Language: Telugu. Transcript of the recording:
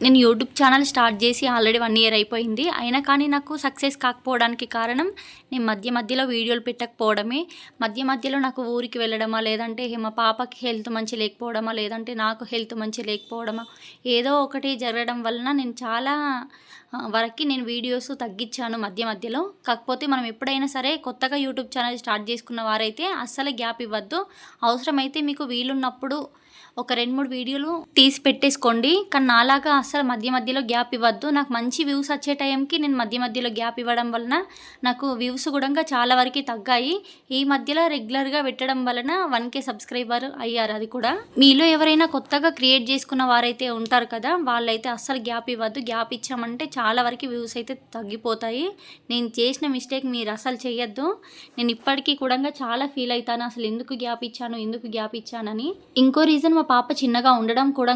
నేను యూట్యూబ్ ఛానల్ స్టార్ట్ చేసి ఆల్రెడీ 1 ఇయర్ అయిపోయింది. అయినా కానీ నాకు సక్సెస్ కాకపోవడానికి కారణం నేను మధ్యలో వీడియోలు పెట్టకపోవడమే. మధ్యలో నాకు ఊరికి వెళ్ళడమా, లేదంటే మా పాపకి హెల్త్ మంచి లేకపోవడమా, లేదంటే నాకు హెల్త్ మంచి లేకపోవడమా, ఏదో ఒకటి జరగడం వలన నేను చాలా వరకి నేను వీడియోస్ తగ్గించాను మధ్యలో. కాకపోతే మనం ఎప్పుడైనా సరే కొత్తగా యూట్యూబ్ ఛానల్ స్టార్ట్ చేసుకున్న వారైతే అస్సలు గ్యాప్ ఇవ్వద్దు. అవసరమైతే మీకు వీలున్నప్పుడు ఒక 2-3 వీడియోలు తీసి పెట్టేసుకోండి. కానీ నాలాగా అస్సలు మధ్యలో గ్యాప్ ఇవ్వద్దు. నాకు మంచి వ్యూస్ వచ్చే టైంకి నేను మధ్యలో గ్యాప్ ఇవ్వడం వలన నాకు వ్యూస్ కూడా చాలా వరకు తగ్గాయి. ఈ మధ్యలో రెగ్యులర్గా పెట్టడం వలన 1K సబ్స్క్రైబర్ అయ్యారు. అది కూడా మీలో ఎవరైనా కొత్తగా క్రియేట్ చేసుకున్న వారైతే ఉంటారు కదా, వాళ్ళైతే అస్సలు గ్యాప్ ఇవ్వద్దు. గ్యాప్ ఇచ్చామంటే చాలా వరకు వ్యూస్ అయితే తగ్గిపోతాయి. నేను చేసిన మిస్టేక్ మీరు అసలు చేయొద్దు. నేను ఇప్పటికీ కూడా చాలా ఫీల్ అవుతాను, అసలు ఎందుకు గ్యాప్ ఇచ్చానని. ఇంకో రీజన్, మా పాప చిన్నగా ఉండడం కూడా